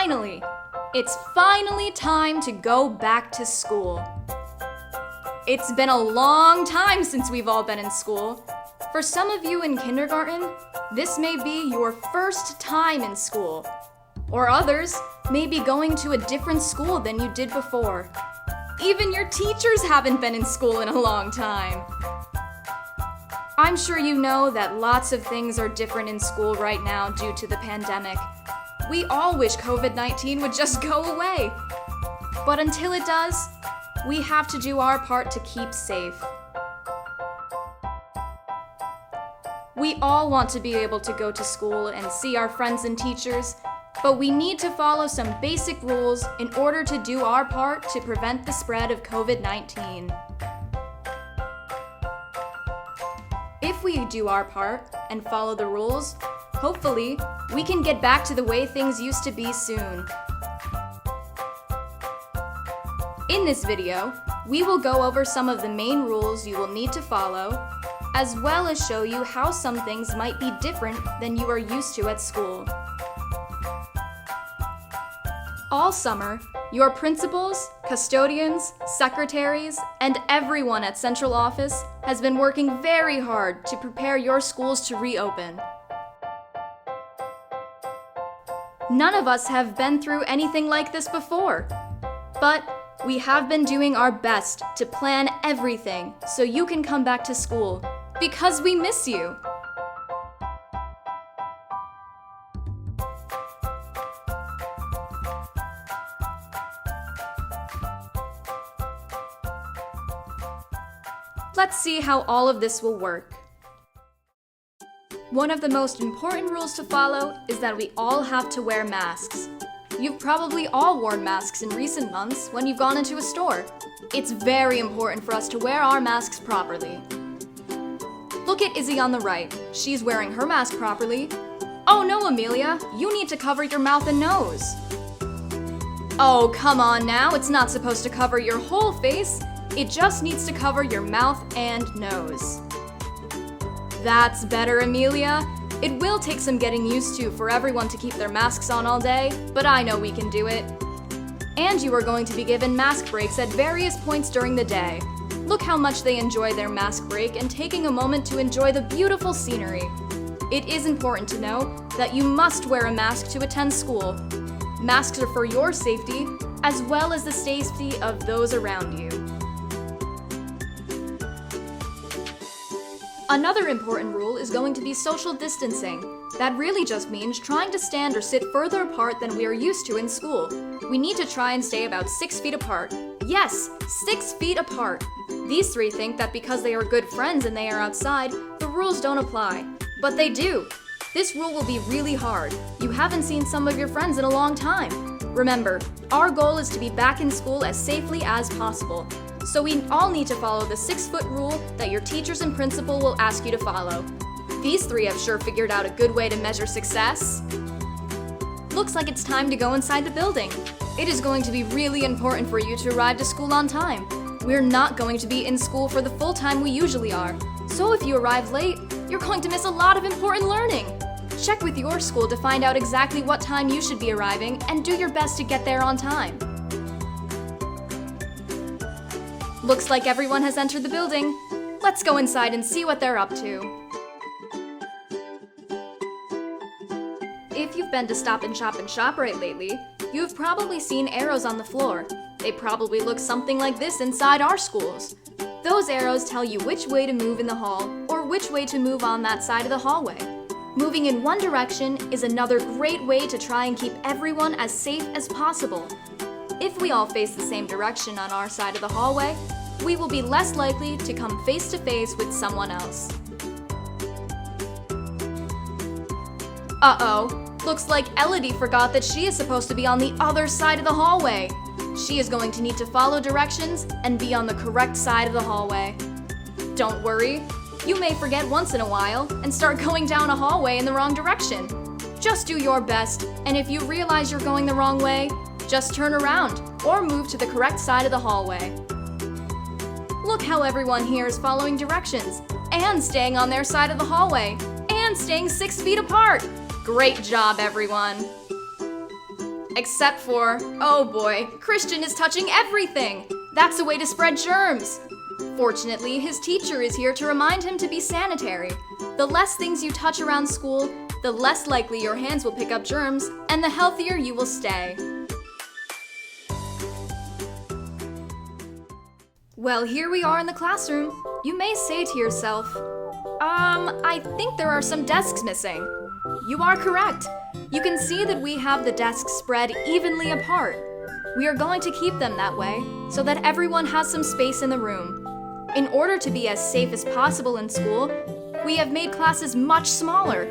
Finally! It's finally time to go back to school. It's been a long time since we've all been in school. For some of you in kindergarten, this may be your first time in school. Or others may be going to a different school than you did before. Even your teachers haven't been in school in a long time. I'm sure you know that lots of things are different in school right now due to the pandemic. We all wish COVID-19 would just go away. But until it does, we have to do our part to keep safe. We all want to be able to go to school and see our friends and teachers, but we need to follow some basic rules in order to do our part to prevent the spread of COVID-19. If we do our part and follow the rules, hopefully, we can get back to the way things used to be soon. In this video, we will go over some of the main rules you will need to follow, as well as show you how some things might be different than you are used to at school. All summer, your principals, custodians, secretaries, and everyone at Central Office has been working very hard to prepare your schools to reopen. None of us have been through anything like this before, but we have been doing our best to plan everything so you can come back to school, because we miss you. Let's see how all of this will work. One of the most important rules to follow is that we all have to wear masks. You've probably all worn masks in recent months when you've gone into a store. It's very important for us to wear our masks properly. Look at Izzy on the right. She's wearing her mask properly. Oh no, Amelia, you need to cover your mouth and nose. Oh, come on now, it's not supposed to cover your whole face. It just needs to cover your mouth and nose. That's better, Amelia. It will take some getting used to for everyone to keep their masks on all day, but I know we can do it. And you are going to be given mask breaks at various points during the day. Look how much they enjoy their mask break and taking a moment to enjoy the beautiful scenery. It is important to know that you must wear a mask to attend school. Masks are for your safety, as well as the safety of those around you. Another important rule is going to be social distancing. That really just means trying to stand or sit further apart than we are used to in school. We need to try and stay about 6 feet apart. Yes, 6 feet apart. These three think that because they are good friends and they are outside, the rules don't apply. But they do. This rule will be really hard. You haven't seen some of your friends in a long time. Remember, our goal is to be back in school as safely as possible. So we all need to follow the 6-foot rule that your teachers and principal will ask you to follow. These three have sure figured out a good way to measure success. Looks like it's time to go inside the building. It is going to be really important for you to arrive to school on time. We're not going to be in school for the full time we usually are. So if you arrive late, you're going to miss a lot of important learning. Check with your school to find out exactly what time you should be arriving and do your best to get there on time. Looks like everyone has entered the building. Let's go inside and see what they're up to. If you've been to Stop and Shop and ShopRite lately, you've probably seen arrows on the floor. They probably look something like this inside our schools. Those arrows tell you which way to move in the hall or which way to move on that side of the hallway. Moving in one direction is another great way to try and keep everyone as safe as possible. If we all face the same direction on our side of the hallway, we will be less likely to come face to face with someone else. Uh-oh, looks like Elodie forgot that she is supposed to be on the other side of the hallway. She is going to need to follow directions and be on the correct side of the hallway. Don't worry, you may forget once in a while and start going down a hallway in the wrong direction. Just do your best, and if you realize you're going the wrong way, just turn around or move to the correct side of the hallway. Look how everyone here is following directions and staying on their side of the hallway and staying 6 feet apart. Great job, everyone. Except for, oh boy, Christian is touching everything! That's a way to spread germs! Fortunately, his teacher is here to remind him to be sanitary. The less things you touch around school, the less likely your hands will pick up germs, and the healthier you will stay. Well, here we are in the classroom. You may say to yourself, I think there are some desks missing. You are correct. You can see that we have the desks spread evenly apart. We are going to keep them that way, so that everyone has some space in the room. In order to be as safe as possible in school, we have made classes much smaller.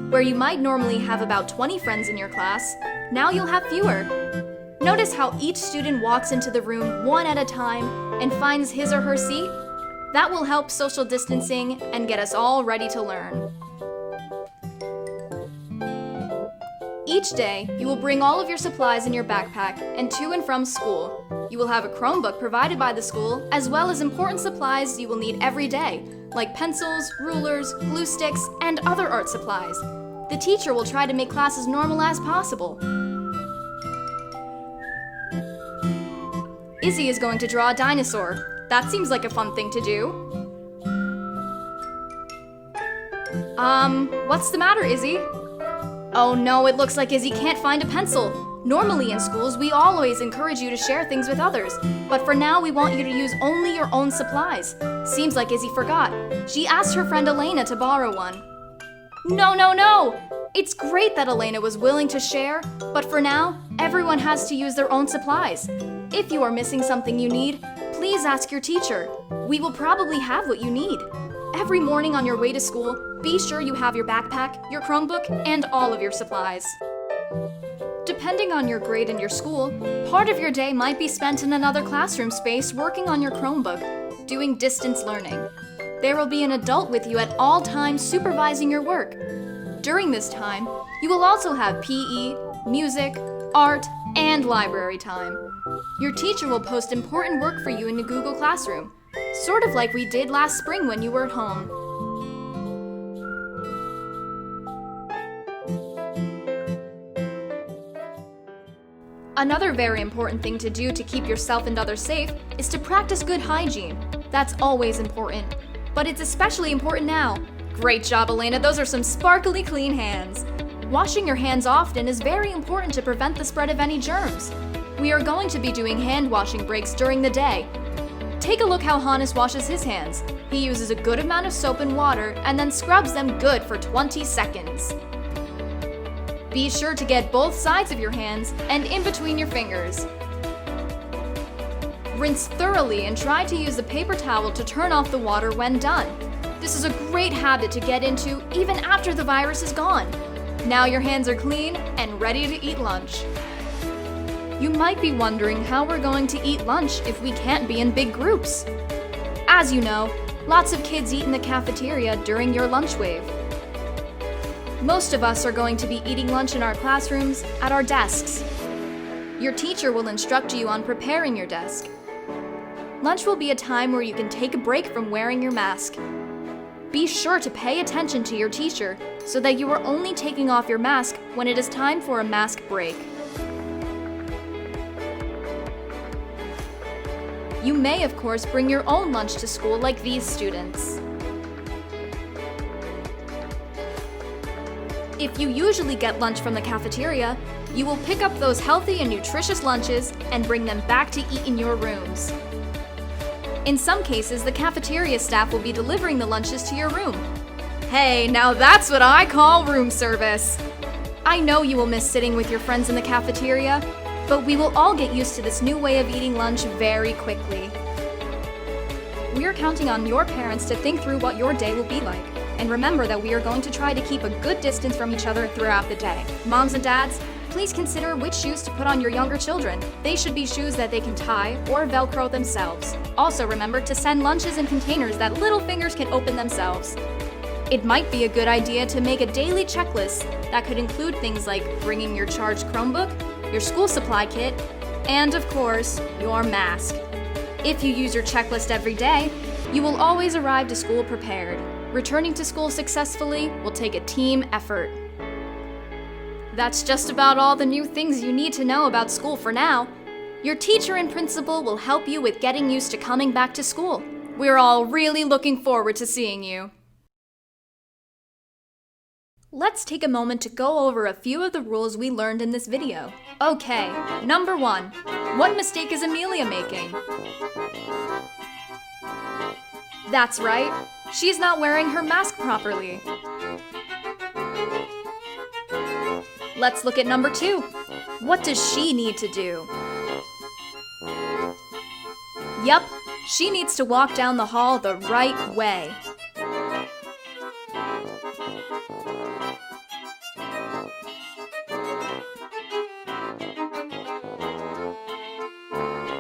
Where you might normally have about 20 friends in your class, now you'll have fewer. Notice how each student walks into the room one at a time and finds his or her seat? That will help social distancing and get us all ready to learn. Each day, you will bring all of your supplies in your backpack and to and from school. You will have a Chromebook provided by the school, as well as important supplies you will need every day, like pencils, rulers, glue sticks, and other art supplies. The teacher will try to make class as normal as possible. Izzy is going to draw a dinosaur. That seems like a fun thing to do. What's the matter, Izzy? Oh no, it looks like Izzy can't find a pencil. Normally in schools, we always encourage you to share things with others, but for now we want you to use only your own supplies. Seems like Izzy forgot. She asked her friend Elena to borrow one. No! It's great that Elena was willing to share, but for now, everyone has to use their own supplies. If you are missing something you need, please ask your teacher. We will probably have what you need. Every morning on your way to school, be sure you have your backpack, your Chromebook, and all of your supplies. Depending on your grade and your school, part of your day might be spent in another classroom space working on your Chromebook, doing distance learning. There will be an adult with you at all times supervising your work. During this time, you will also have PE, music, art, and library time. Your teacher will post important work for you in the Google Classroom, sort of like we did last spring when you were at home. Another very important thing to do to keep yourself and others safe is to practice good hygiene. That's always important. But it's especially important now. Great job, Elena. Those are some sparkly clean hands. Washing your hands often is very important to prevent the spread of any germs. We are going to be doing hand washing breaks during the day. Take a look how Hannes washes his hands. He uses a good amount of soap and water and then scrubs them good for 20 seconds. Be sure to get both sides of your hands and in between your fingers. Rinse thoroughly and try to use a paper towel to turn off the water when done. This is a great habit to get into even after the virus is gone. Now your hands are clean and ready to eat lunch. You might be wondering how we're going to eat lunch if we can't be in big groups. As you know, lots of kids eat in the cafeteria during your lunch wave. Most of us are going to be eating lunch in our classrooms at our desks. Your teacher will instruct you on preparing your desk. Lunch will be a time where you can take a break from wearing your mask. Be sure to pay attention to your teacher so that you are only taking off your mask when it is time for a mask break. You may, of course, bring your own lunch to school like these students. If you usually get lunch from the cafeteria, you will pick up those healthy and nutritious lunches and bring them back to eat in your rooms. In some cases, the cafeteria staff will be delivering the lunches to your room. Hey, now that's what I call room service! I know you will miss sitting with your friends in the cafeteria, but we will all get used to this new way of eating lunch very quickly. We are counting on your parents to think through what your day will be like. And remember that we are going to try to keep a good distance from each other throughout the day. Moms and dads, please consider which shoes to put on your younger children. They should be shoes that they can tie or Velcro themselves. Also remember to send lunches in containers that little fingers can open themselves. It might be a good idea to make a daily checklist that could include things like bringing your charged Chromebook, your school supply kit, and of course, your mask. If you use your checklist every day, you will always arrive to school prepared. Returning to school successfully will take a team effort. That's just about all the new things you need to know about school for now. Your teacher and principal will help you with getting used to coming back to school. We're all really looking forward to seeing you. Let's take a moment to go over a few of the rules we learned in this video. Okay, number 1. What mistake is Amelia making? That's right, she's not wearing her mask properly. Let's look at number 2. What does she need to do? Yep, she needs to walk down the hall the right way.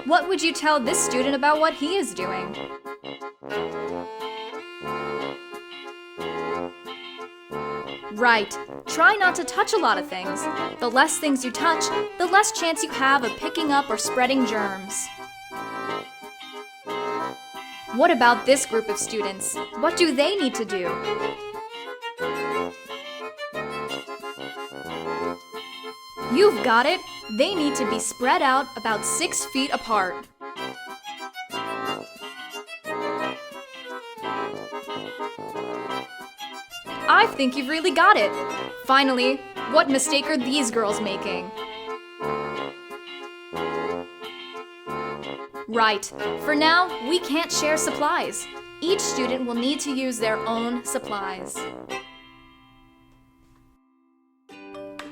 What would you tell this student about what he is doing? Right, try not to touch a lot of things. The less things you touch, the less chance you have of picking up or spreading germs. What about this group of students? What do they need to do? You've got it! They need to be spread out about 6 feet apart. I think you've really got it! Finally, what mistake are these girls making? Right, for now, we can't share supplies. Each student will need to use their own supplies.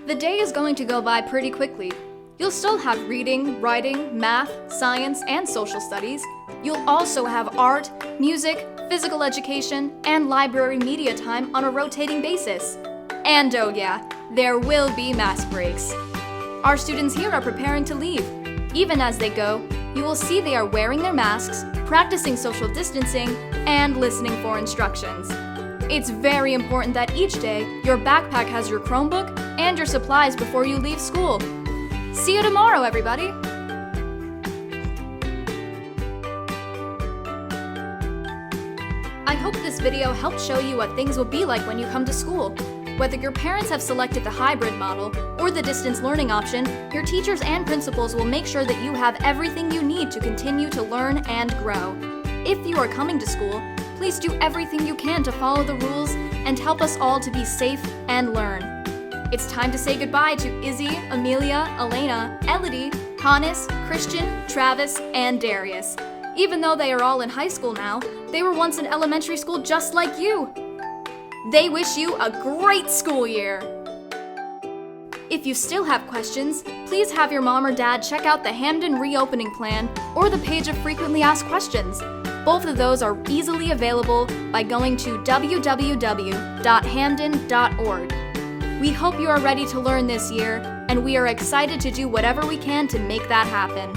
The day is going to go by pretty quickly. You'll still have reading, writing, math, science, and social studies. You'll also have art, music, physical education, and library media time on a rotating basis. And oh yeah, there will be mask breaks. Our students here are preparing to leave. Even as they go, you will see they are wearing their masks, practicing social distancing, and listening for instructions. It's very important that each day your backpack has your Chromebook and your supplies before you leave school. See you tomorrow, everybody! I hope this video helped show you what things will be like when you come to school. Whether your parents have selected the hybrid model or the distance learning option, your teachers and principals will make sure that you have everything you need to continue to learn and grow. If you are coming to school, please do everything you can to follow the rules and help us all to be safe and learn. It's time to say goodbye to Izzy, Amelia, Elena, Elodie, Hannes, Christian, Travis, and Darius. Even though they are all in high school now, they were once in elementary school just like you. They wish you a great school year! If you still have questions, please have your mom or dad check out the Hamden Reopening Plan or the page of Frequently Asked Questions. Both of those are easily available by going to www.hamden.org. We hope you are ready to learn this year, and we are excited to do whatever we can to make that happen.